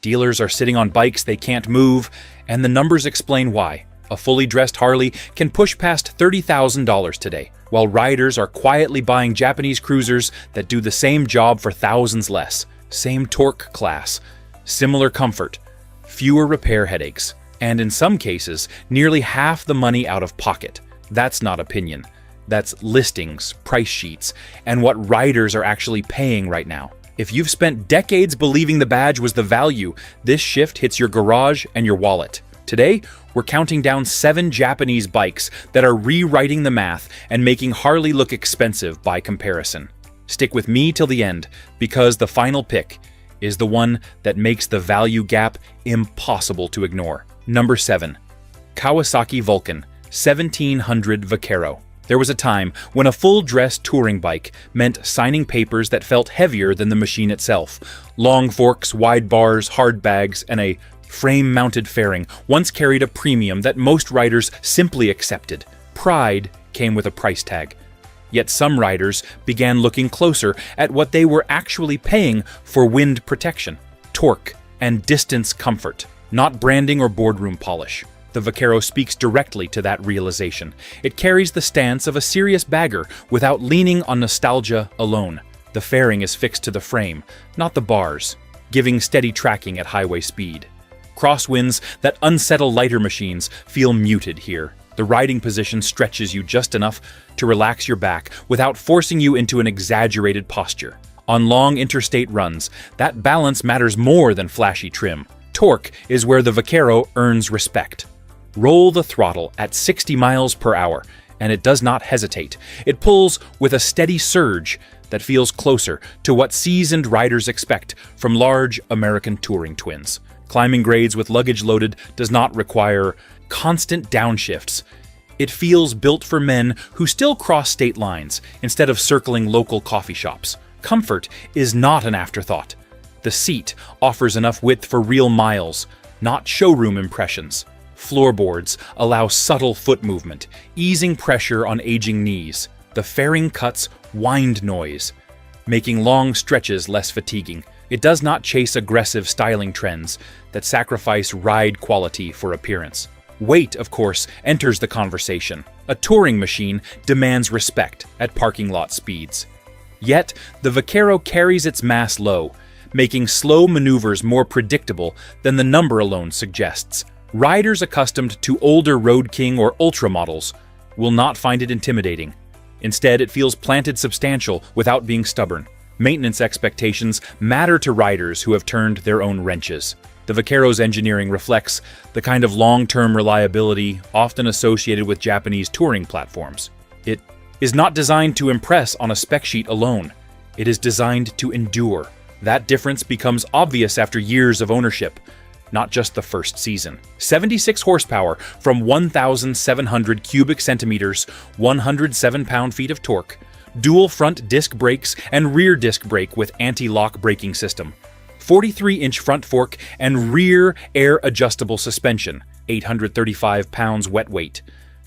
Dealers are sitting on bikes they can't move, and the numbers explain why. A fully dressed Harley can push past $30,000 today, while riders are quietly buying Japanese cruisers that do the same job for thousands less. Same torque class, similar comfort, fewer repair headaches, and in some cases, nearly half the money out of pocket. That's not opinion. That's listings, price sheets, and what riders are actually paying right now. If you've spent decades believing the badge was the value, this shift hits your garage and your wallet. Today, we're counting down 7 Japanese bikes that are rewriting the math and making Harley look expensive by comparison. Stick with me till the end, because the final pick is the one that makes the value gap impossible to ignore. Number 7. Kawasaki Vulcan 1700 Vaquero. There was a time when a full-dress touring bike meant signing papers that felt heavier than the machine itself. Long forks, wide bars, hard bags, and a frame-mounted fairing once carried a premium that most riders simply accepted. Pride came with a price tag. Yet some riders began looking closer at what they were actually paying for wind protection, torque, and distance comfort, not branding or boardroom polish. The Vaquero speaks directly to that realization. It carries the stance of a serious bagger without leaning on nostalgia alone. The fairing is fixed to the frame, not the bars, giving steady tracking at highway speed. Crosswinds that unsettle lighter machines feel muted here. The riding position stretches you just enough to relax your back without forcing you into an exaggerated posture. On long interstate runs, that balance matters more than flashy trim. Torque is where the Vaquero earns respect. Roll the throttle at 60 miles per hour, and it does not hesitate. It pulls with a steady surge that feels closer to what seasoned riders expect from large American touring twins. Climbing grades with luggage loaded does not require constant downshifts. It feels built for men who still cross state lines instead of circling local coffee shops. Comfort is not an afterthought. The seat offers enough width for real miles, not showroom impressions. Floorboards allow subtle foot movement, easing pressure on aging knees. The fairing cuts wind noise, making long stretches less fatiguing. It does not chase aggressive styling trends that sacrifice ride quality for appearance. Weight, of course, enters the conversation. A touring machine demands respect at parking lot speeds. Yet, the Vaquero carries its mass low, making slow maneuvers more predictable than the number alone suggests. Riders accustomed to older Road King or Ultra models will not find it intimidating. Instead, it feels planted substantial without being stubborn. Maintenance expectations matter to riders who have turned their own wrenches. The Vaquero's engineering reflects the kind of long-term reliability often associated with Japanese touring platforms. It is not designed to impress on a spec sheet alone. It is designed to endure. That difference becomes obvious after years of ownership, not just the first season. 76 horsepower from 1,700 cubic centimeters, 107 pound-feet of torque, dual front disc brakes and rear disc brake with anti-lock braking system, 43-inch front fork and rear air-adjustable suspension, 835 pounds wet weight,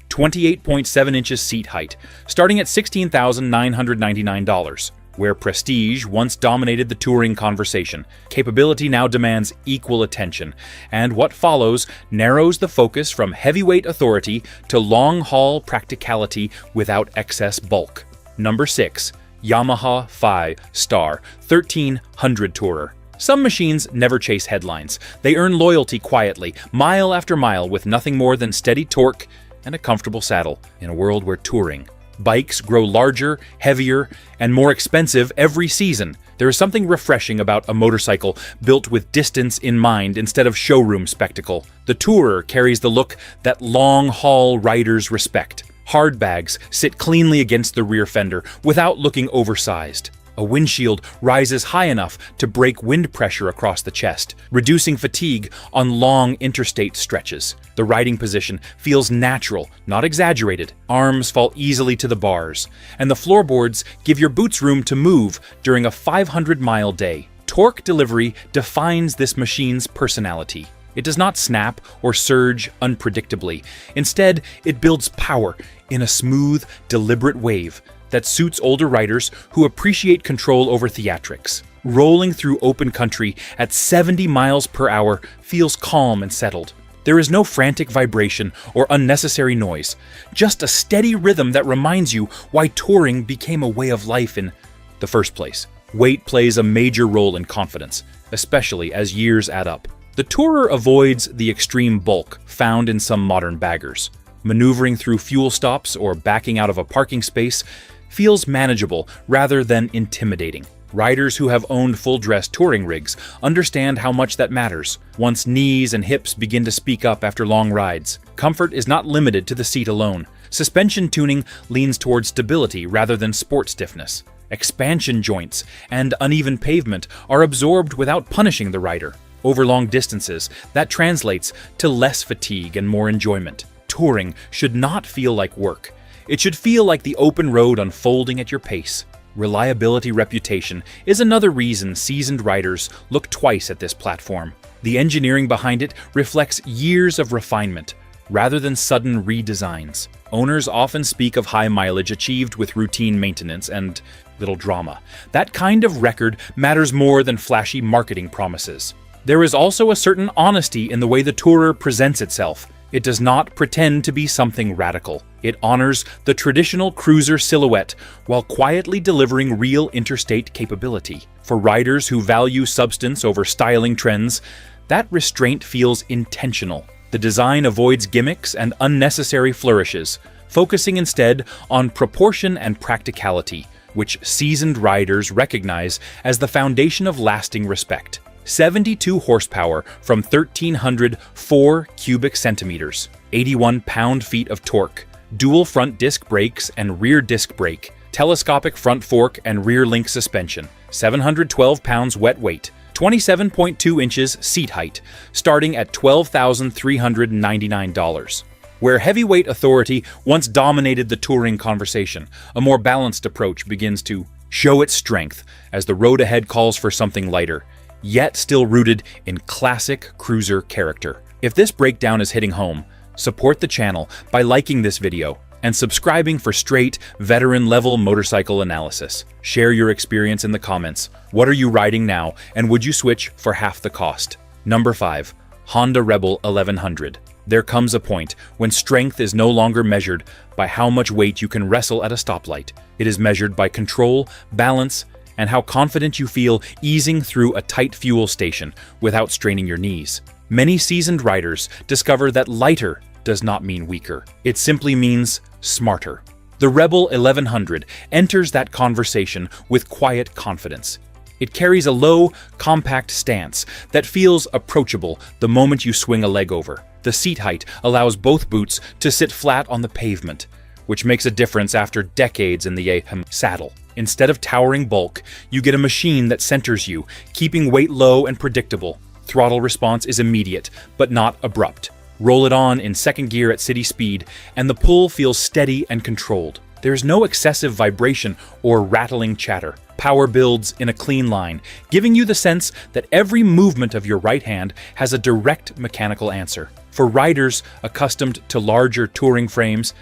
28.7 inches seat height, starting at $16,999. Where prestige once dominated the touring conversation, capability now demands equal attention, and what follows narrows the focus from heavyweight authority to long-haul practicality without excess bulk. Number 6. Yamaha V-Star 1300 Tourer. Some machines never chase headlines. They earn loyalty quietly, mile after mile, with nothing more than steady torque and a comfortable saddle in a world where touring bikes grow larger, heavier, and more expensive every season. There is something refreshing about a motorcycle built with distance in mind instead of showroom spectacle. The Tourer carries the look that long-haul riders respect. Hard bags sit cleanly against the rear fender without looking oversized. A windshield rises high enough to break wind pressure across the chest, reducing fatigue on long interstate stretches. The riding position feels natural, not exaggerated. Arms fall easily to the bars, and the floorboards give your boots room to move during a 500-mile day. Torque delivery defines this machine's personality. It does not snap or surge unpredictably. Instead, it builds power in a smooth, deliberate wave that suits older riders who appreciate control over theatrics. rolling through open country at 70 miles per hour feels calm and settled. There is no frantic vibration or unnecessary noise, just a steady rhythm that reminds you why touring became a way of life in the first place. Weight plays a major role in confidence, especially as years add up. The tourer avoids the extreme bulk found in some modern baggers. Maneuvering through fuel stops or backing out of a parking space feels manageable rather than intimidating. Riders who have owned full-dress touring rigs understand how much that matters. Once knees and hips begin to speak up after long rides, comfort is not limited to the seat alone. Suspension tuning leans towards stability rather than sport stiffness. Expansion joints and uneven pavement are absorbed without punishing the rider. Over long distances, that translates to less fatigue and more enjoyment. Touring should not feel like work. It should feel like the open road unfolding at your pace. Reliability reputation is another reason seasoned riders look twice at this platform. The engineering behind it reflects years of refinement, rather than sudden redesigns. Owners often speak of high mileage achieved with routine maintenance and little drama. That kind of record matters more than flashy marketing promises. There is also a certain honesty in the way the tourer presents itself. It does not pretend to be something radical. It honors the traditional cruiser silhouette while quietly delivering real interstate capability. For riders who value substance over styling trends, that restraint feels intentional. The design avoids gimmicks and unnecessary flourishes, focusing instead on proportion and practicality, which seasoned riders recognize as the foundation of lasting respect. 72 horsepower from 1,304 cubic centimeters, 81 pound-feet of torque, dual front disc brakes and rear disc brake, telescopic front fork and rear link suspension, 712 pounds wet weight, 27.2 inches seat height, starting at $12,399. Where heavyweight authority once dominated the touring conversation, a more balanced approach begins to show its strength as the road ahead calls for something lighter, yet still rooted in classic cruiser character. If this breakdown is hitting home, support the channel by liking this video and subscribing for straight, veteran-level motorcycle analysis. Share your experience in the comments. What are you riding now, and would you switch for half the cost? Number 5. Honda Rebel 1100. There comes a point when strength is no longer measured by how much weight you can wrestle at a stoplight. It is measured by control, balance, and how confident you feel easing through a tight fuel station without straining your knees. Many seasoned riders discover that lighter does not mean weaker. It simply means smarter. The Rebel 1100 enters that conversation with quiet confidence. It carries a low, compact stance that feels approachable the moment you swing a leg over. The seat height allows both boots to sit flat on the pavement, which makes a difference after decades in the saddle. Instead of towering bulk, you get a machine that centers you, keeping weight low and predictable. Throttle response is immediate, but not abrupt. Roll it on in second gear at city speed, and the pull feels steady and controlled. There's no excessive vibration or rattling chatter. Power builds in a clean line, giving you the sense that every movement of your right hand has a direct mechanical answer. For riders accustomed to larger touring frames,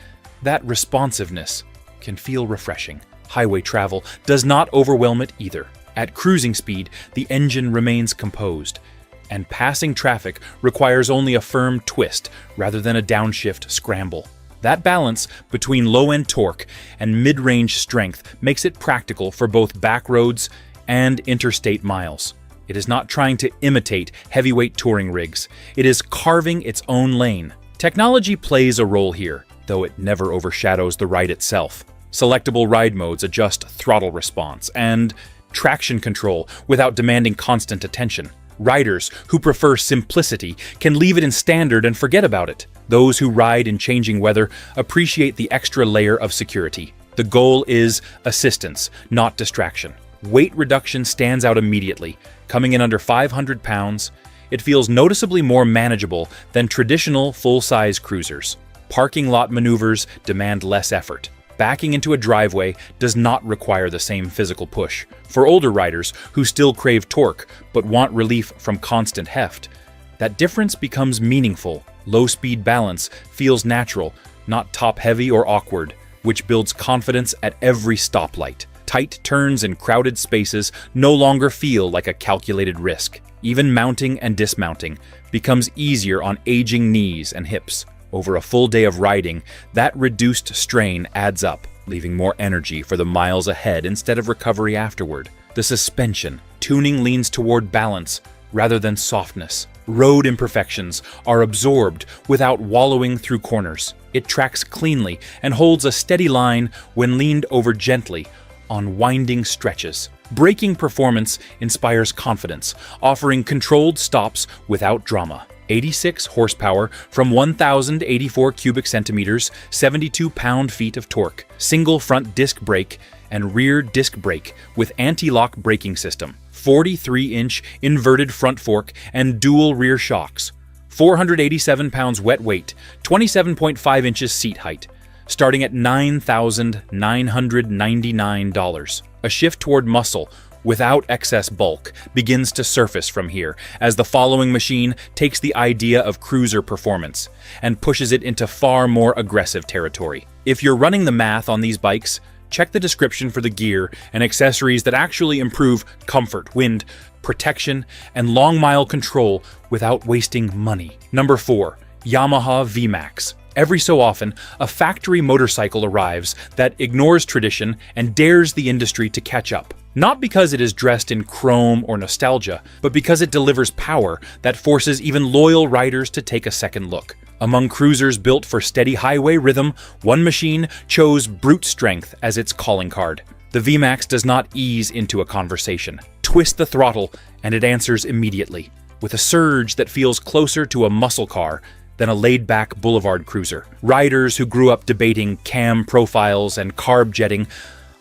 that responsiveness can feel refreshing. Highway travel does not overwhelm it either. At cruising speed, the engine remains composed, and passing traffic requires only a firm twist rather than a downshift scramble. That balance between low-end torque and mid-range strength makes it practical for both back roads and interstate miles. It is not trying to imitate heavyweight touring rigs. It is carving its own lane. Technology plays a role here, though it never overshadows the ride itself. Selectable ride modes adjust throttle response and traction control without demanding constant attention. Riders who prefer simplicity can leave it in standard and forget about it. Those who ride in changing weather appreciate the extra layer of security. The goal is assistance, not distraction. Weight reduction stands out immediately. Coming in under 500 pounds, it feels noticeably more manageable than traditional full-size cruisers. Parking lot maneuvers demand less effort. Backing into a driveway does not require the same physical push. For older riders who still crave torque but want relief from constant heft, that difference becomes meaningful. Low-speed balance feels natural, not top-heavy or awkward, which builds confidence at every stoplight. Tight turns in crowded spaces no longer feel like a calculated risk. Even mounting and dismounting becomes easier on aging knees and hips. Over a full day of riding, that reduced strain adds up, leaving more energy for the miles ahead instead of recovery afterward. The suspension. Tuning leans toward balance rather than softness. Road imperfections are absorbed without wallowing through corners. It tracks cleanly and holds a steady line when leaned over gently on winding stretches. Braking performance inspires confidence, offering controlled stops without drama. 86 horsepower from 1,084 cubic centimeters, 72 pound-feet of torque. Single front disc brake and rear disc brake with anti-lock braking system. 43-inch inverted front fork and dual rear shocks. 487 pounds wet weight, 27.5 inches seat height, starting at $9,999. A shift toward muscle without excess bulk begins to surface from here as the following machine takes the idea of cruiser performance and pushes it into far more aggressive territory. If you're running the math on these bikes, check the description for the gear and accessories that actually improve comfort, wind, protection, and long-mile control without wasting money. Number 4. Yamaha V-Max. Every so often, a factory motorcycle arrives that ignores tradition and dares the industry to catch up. Not because it is dressed in chrome or nostalgia, but because it delivers power that forces even loyal riders to take a second look. Among cruisers built for steady highway rhythm, one machine chose brute strength as its calling card. The V-Max does not ease into a conversation. Twist the throttle, and it answers immediately, with a surge that feels closer to a muscle car than a laid-back boulevard cruiser. Riders who grew up debating cam profiles and carb jetting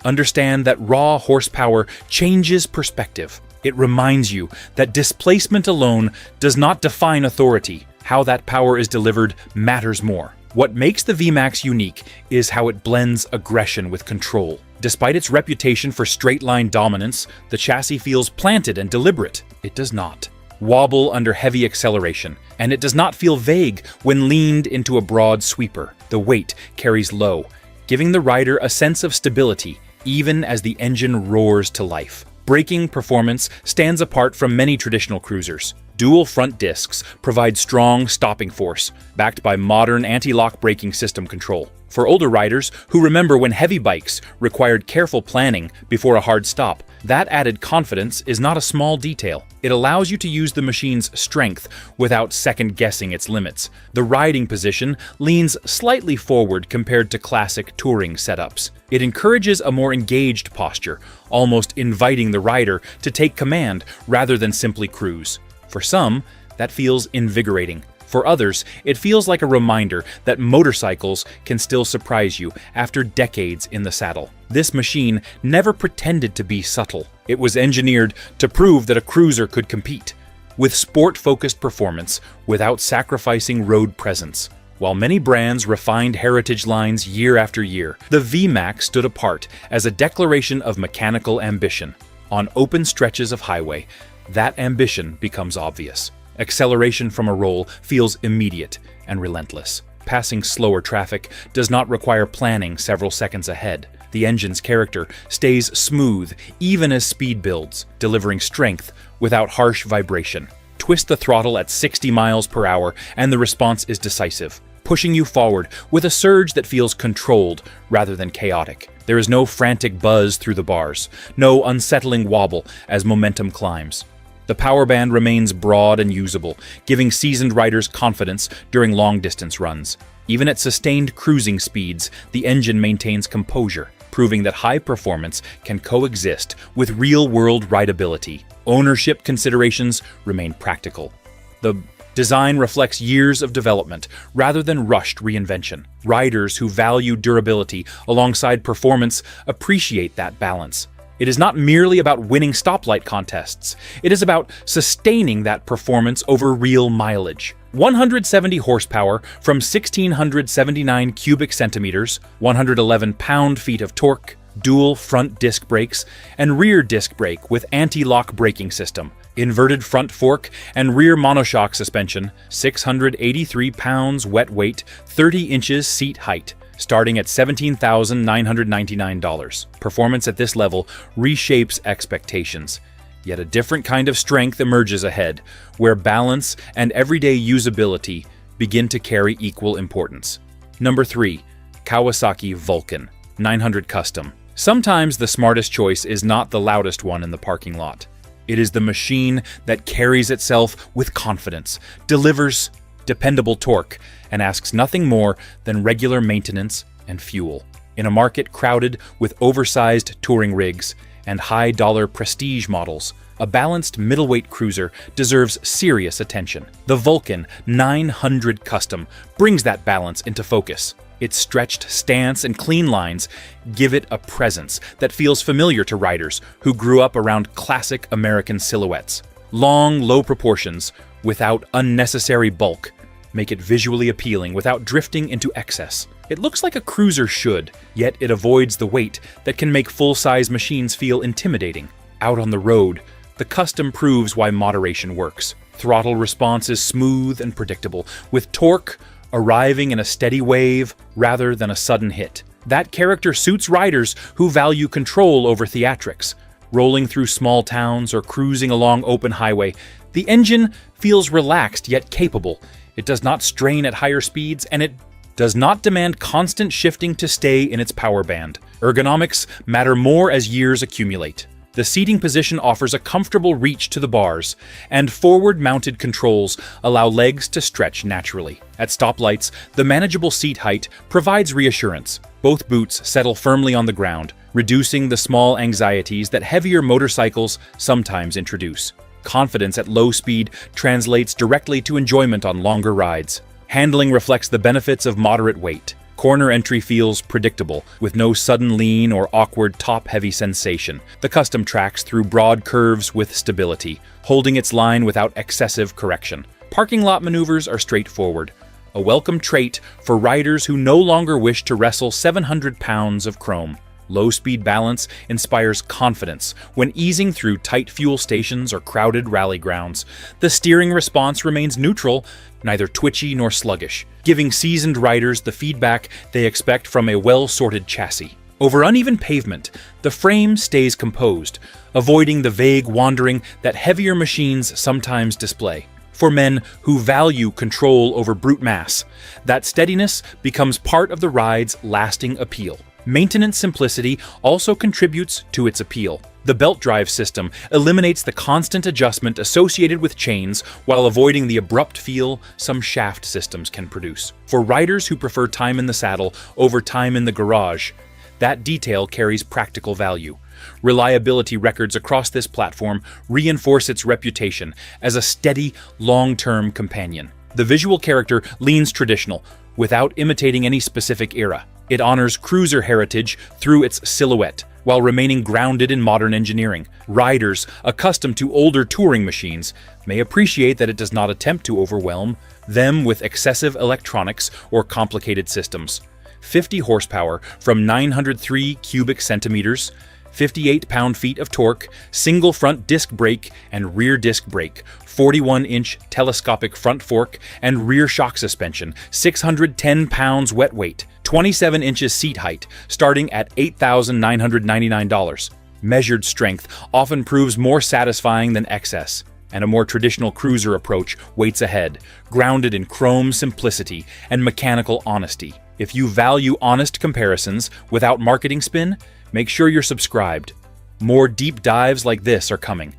understand that raw horsepower changes perspective. It reminds you that displacement alone does not define authority. How that power is delivered matters more. What makes the V-Max unique is how it blends aggression with control. Despite its reputation for straight-line dominance, the chassis feels planted and deliberate. It does not wobble under heavy acceleration, and it does not feel vague when leaned into a broad sweeper. The weight carries low, giving the rider a sense of stability, even as the engine roars to life. Braking performance stands apart from many traditional cruisers. Dual front discs provide strong stopping force, backed by modern anti-lock braking system control. For older riders who remember when heavy bikes required careful planning before a hard stop, that added confidence is not a small detail. It allows you to use the machine's strength without second-guessing its limits. The riding position leans slightly forward compared to classic touring setups. It encourages a more engaged posture, almost inviting the rider to take command rather than simply cruise. For some, that feels invigorating. For others, it feels like a reminder that motorcycles can still surprise you after decades in the saddle. This machine never pretended to be subtle. It was engineered to prove that a cruiser could compete, with sport-focused performance without sacrificing road presence. While many brands refined heritage lines year after year, the V-Max stood apart as a declaration of mechanical ambition. On open stretches of highway, that ambition becomes obvious. Acceleration from a roll feels immediate and relentless. Passing slower traffic does not require planning several seconds ahead. The engine's character stays smooth even as speed builds, delivering strength without harsh vibration. Twist the throttle at 60 miles per hour and the response is decisive, pushing you forward with a surge that feels controlled rather than chaotic. There is no frantic buzz through the bars, no unsettling wobble as momentum climbs. The power band remains broad and usable, giving seasoned riders confidence during long-distance runs. Even at sustained cruising speeds, the engine maintains composure, proving that high performance can coexist with real-world rideability. Ownership considerations remain practical. The design reflects years of development rather than rushed reinvention. Riders who value durability alongside performance appreciate that balance. It is not merely about winning stoplight contests. It is about sustaining that performance over real mileage. 170 horsepower from 1,679 cubic centimeters, 111 pound-feet of torque, dual front disc brakes, and rear disc brake with anti-lock braking system, inverted front fork and rear monoshock suspension, 683 pounds wet weight, 30 inches seat height, starting at $17,999. Performance at this level reshapes expectations. Yet a different kind of strength emerges ahead, where balance and everyday usability begin to carry equal importance. Number 3. Kawasaki Vulcan 900 Custom. Sometimes the smartest choice is not the loudest one in the parking lot. It is the machine that carries itself with confidence, delivers dependable torque, and asks nothing more than regular maintenance and fuel. In a market crowded with oversized touring rigs and high-dollar prestige models, a balanced middleweight cruiser deserves serious attention. The Vulcan 900 Custom brings that balance into focus. Its stretched stance and clean lines give it a presence that feels familiar to riders who grew up around classic American silhouettes. Long, low proportions, without unnecessary bulk, make it visually appealing without drifting into excess. It looks like a cruiser should, yet it avoids the weight that can make full-size machines feel intimidating. Out on the road, the Custom proves why moderation works. Throttle response is smooth and predictable, with torque arriving in a steady wave rather than a sudden hit. That character suits riders who value control over theatrics. Rolling through small towns or cruising along open highway, the engine feels relaxed yet capable. It does not strain at higher speeds, and it does not demand constant shifting to stay in its power band. Ergonomics matter more as years accumulate. The seating position offers a comfortable reach to the bars, and forward-mounted controls allow legs to stretch naturally. At stoplights, the manageable seat height provides reassurance. Both boots settle firmly on the ground, reducing the small anxieties that heavier motorcycles sometimes introduce. Confidence at low speed translates directly to enjoyment on longer rides. Handling reflects the benefits of moderate weight. Corner entry feels predictable, with no sudden lean or awkward top-heavy sensation. The Custom tracks through broad curves with stability, holding its line without excessive correction. Parking lot maneuvers are straightforward, a welcome trait for riders who no longer wish to wrestle 700 pounds of chrome. Low-speed balance inspires confidence when easing through tight fuel stations or crowded rally grounds. The steering response remains neutral, neither twitchy nor sluggish, giving seasoned riders the feedback they expect from a well-sorted chassis. Over uneven pavement, the frame stays composed, avoiding the vague wandering that heavier machines sometimes display. For men who value control over brute mass, that steadiness becomes part of the ride's lasting appeal. Maintenance simplicity also contributes to its appeal. The belt drive system eliminates the constant adjustment associated with chains while avoiding the abrupt feel some shaft systems can produce. For riders who prefer time in the saddle over time in the garage, that detail carries practical value. Reliability records across this platform reinforce its reputation as a steady, long-term companion. The visual character leans traditional, without imitating any specific era. It honors cruiser heritage through its silhouette, while remaining grounded in modern engineering. Riders accustomed to older touring machines may appreciate that it does not attempt to overwhelm them with excessive electronics or complicated systems. 50 horsepower from 903 cubic centimeters, 58 pound-feet of torque, single front disc brake and rear disc brake, 41-inch telescopic front fork and rear shock suspension, 610 pounds wet weight, 27 inches seat height, starting at $8,999. Measured strength often proves more satisfying than excess, and a more traditional cruiser approach waits ahead, grounded in chrome simplicity and mechanical honesty. If you value honest comparisons without marketing spin, make sure you're subscribed. More deep dives like this are coming,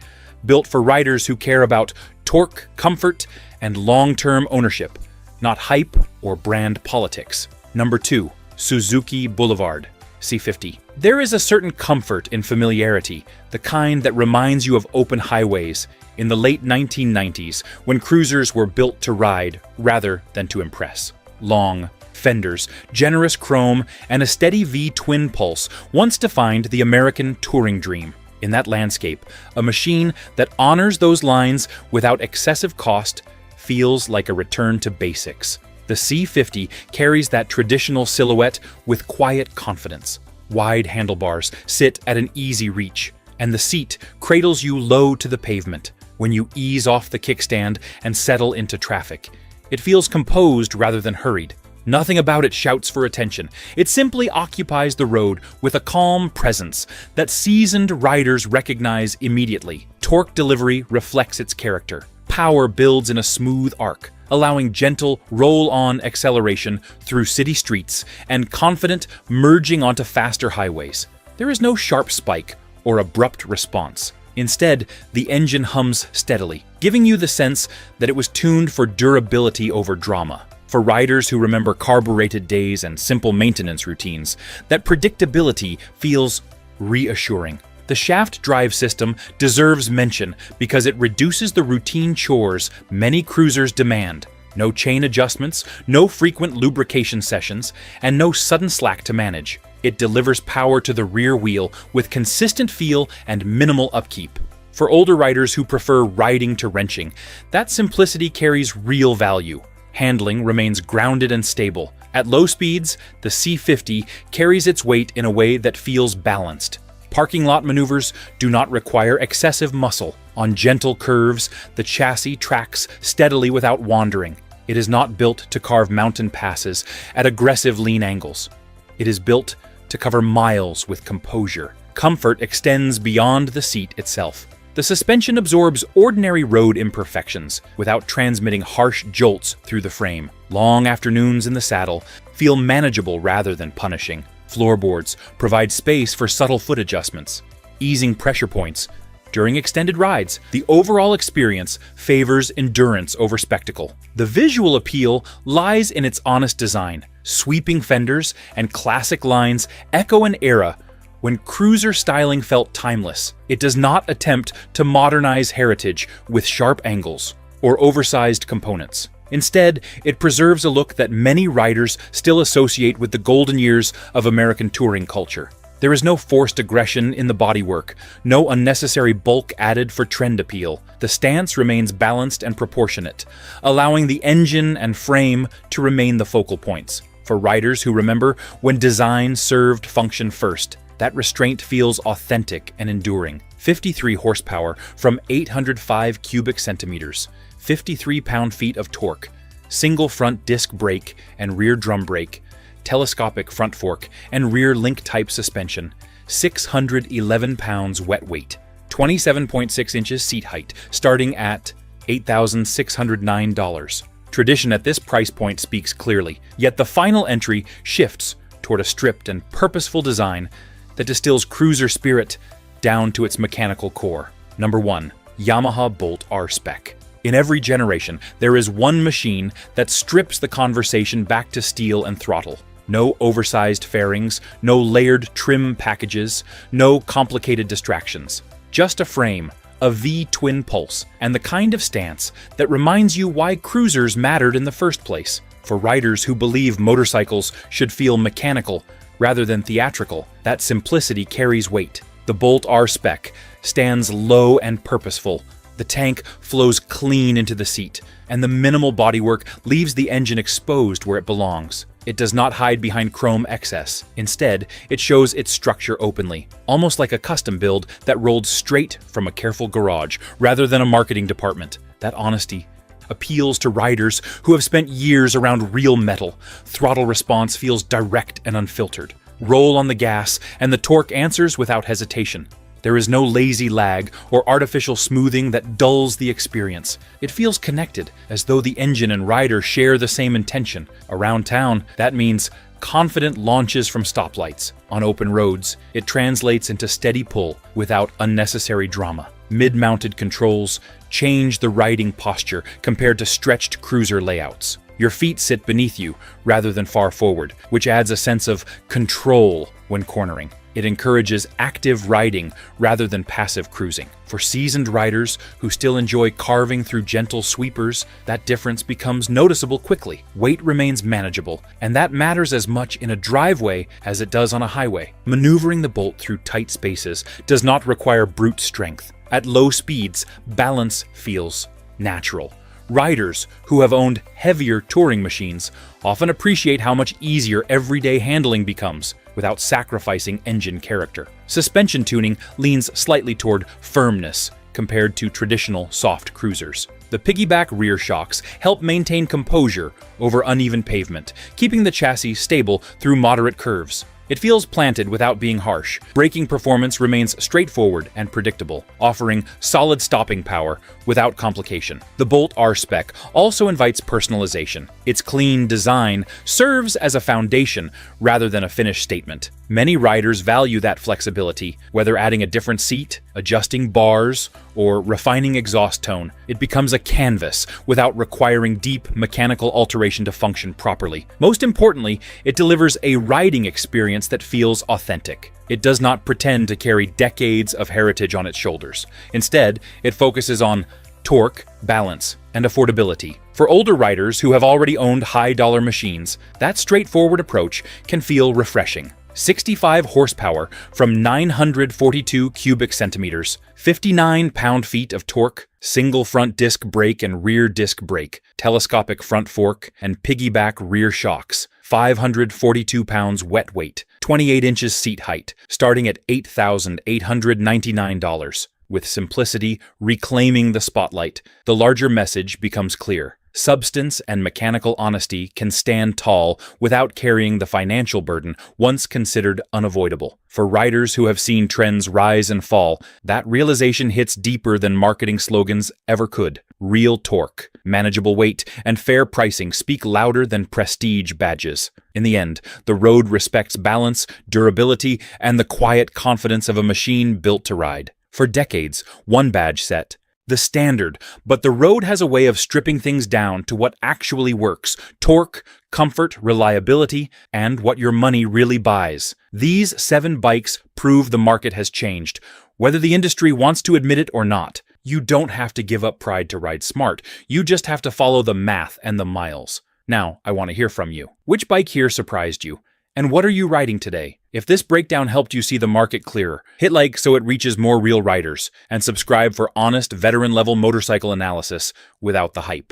built for riders who care about torque, comfort, and long-term ownership, not hype or brand politics. Number 2. Suzuki Boulevard C50. There is a certain comfort in familiarity, the kind that reminds you of open highways in the late 1990s when cruisers were built to ride rather than to impress. Long fenders, generous chrome, and a steady V-twin pulse once defined the American touring dream. In that landscape, a machine that honors those lines without excessive cost feels like a return to basics. The C50 carries that traditional silhouette with quiet confidence. Wide handlebars sit at an easy reach, and the seat cradles you low to the pavement. When you ease off the kickstand and settle into traffic, it feels composed rather than hurried. Nothing about it shouts for attention. It simply occupies the road with a calm presence that seasoned riders recognize immediately. Torque delivery reflects its character. Power builds in a smooth arc, allowing gentle roll-on acceleration through city streets and confident merging onto faster highways. There is no sharp spike or abrupt response. Instead, the engine hums steadily, giving you the sense that it was tuned for durability over drama. For riders who remember carbureted days and simple maintenance routines, that predictability feels reassuring. The shaft drive system deserves mention because it reduces the routine chores many cruisers demand. No chain adjustments, no frequent lubrication sessions, and no sudden slack to manage. It delivers power to the rear wheel with consistent feel and minimal upkeep. For older riders who prefer riding to wrenching, that simplicity carries real value. Handling remains grounded and stable. At low speeds, the C50 carries its weight in a way that feels balanced. Parking lot maneuvers do not require excessive muscle. On gentle curves, the chassis tracks steadily without wandering. It is not built to carve mountain passes at aggressive lean angles. It is built to cover miles with composure. Comfort extends beyond the seat itself. The suspension absorbs ordinary road imperfections without transmitting harsh jolts through the frame. Long afternoons in the saddle feel manageable rather than punishing. Floorboards provide space for subtle foot adjustments, easing pressure points. During extended rides, the overall experience favors endurance over spectacle. The visual appeal lies in its honest design. Sweeping fenders and classic lines echo an era when cruiser styling felt timeless. It does not attempt to modernize heritage with sharp angles or oversized components. Instead, it preserves a look that many riders still associate with the golden years of American touring culture. There is no forced aggression in the bodywork, no unnecessary bulk added for trend appeal. The stance remains balanced and proportionate, allowing the engine and frame to remain the focal points. For riders who remember when design served function first, that restraint feels authentic and enduring. 53 horsepower from 805 cubic centimeters, 53 pound-feet of torque, single front disc brake and rear drum brake, telescopic front fork and rear link-type suspension, 611 pounds wet weight, 27.6 inches seat height, starting at $8,609. Tradition at this price point speaks clearly, yet the final entry shifts toward a stripped and purposeful design that distills cruiser spirit down to its mechanical core. Number 1. Yamaha Bolt R-Spec. In every generation, there is one machine that strips the conversation back to steel and throttle. No oversized fairings, no layered trim packages, no complicated distractions. Just a frame, a V-twin pulse, and the kind of stance that reminds you why cruisers mattered in the first place. For riders who believe motorcycles should feel mechanical rather than theatrical, that simplicity carries weight. The Bolt R-Spec stands low and purposeful. The tank flows clean into the seat, and the minimal bodywork leaves the engine exposed where it belongs. It does not hide behind chrome excess. Instead, it shows its structure openly, almost like a custom build that rolled straight from a careful garage rather than a marketing department. That honesty appeals to riders who have spent years around real metal. Throttle response feels direct and unfiltered. Roll on the gas, and the torque answers without hesitation. There is no lazy lag or artificial smoothing that dulls the experience. It feels connected, as though the engine and rider share the same intention. Around town, that means confident launches from stoplights. On open roads, it translates into steady pull without unnecessary drama. Mid-mounted controls change the riding posture compared to stretched cruiser layouts. Your feet sit beneath you rather than far forward, which adds a sense of control when cornering. It encourages active riding rather than passive cruising. For seasoned riders who still enjoy carving through gentle sweepers, that difference becomes noticeable quickly. Weight remains manageable, and that matters as much in a driveway as it does on a highway. Maneuvering the Bolt through tight spaces does not require brute strength. At low speeds, balance feels natural. Riders who have owned heavier touring machines often appreciate how much easier everyday handling becomes without sacrificing engine character. Suspension tuning leans slightly toward firmness compared to traditional soft cruisers. The piggyback rear shocks help maintain composure over uneven pavement, keeping the chassis stable through moderate curves. It feels planted without being harsh. Braking performance remains straightforward and predictable, offering solid stopping power without complication. The Bolt R-Spec also invites personalization. Its clean design serves as a foundation rather than a finished statement. Many riders value that flexibility, whether adding a different seat, adjusting bars, or refining exhaust tone. It becomes a canvas without requiring deep mechanical alteration to function properly. Most importantly, it delivers a riding experience that feels authentic. It does not pretend to carry decades of heritage on its shoulders. Instead, it focuses on torque, balance, and affordability. For older riders who have already owned high-dollar machines, that straightforward approach can feel refreshing. 65 horsepower from 942 cubic centimeters, 59 pound-feet of torque, single front disc brake and rear disc brake, telescopic front fork, and piggyback rear shocks, 542 pounds wet weight, 28 inches seat height, starting at $8,899. With simplicity reclaiming the spotlight, the larger message becomes clear. Substance and mechanical honesty can stand tall without carrying the financial burden once considered unavoidable. For riders who have seen trends rise and fall, that realization hits deeper than marketing slogans ever could. Real torque, manageable weight, and fair pricing speak louder than prestige badges. In the end, the road respects balance, durability, and the quiet confidence of a machine built to ride. For decades, one badge set the standard, but the road has a way of stripping things down to what actually works: torque, comfort, reliability, and what your money really buys. These 7 bikes prove the market has changed, whether the industry wants to admit it or not. You don't have to give up pride to ride smart. You just have to follow the math and the miles. Now, I want to hear from you. Which bike here surprised you? And what are you riding today? If this breakdown helped you see the market clearer, hit like so it reaches more real riders, and subscribe for honest, veteran-level motorcycle analysis without the hype.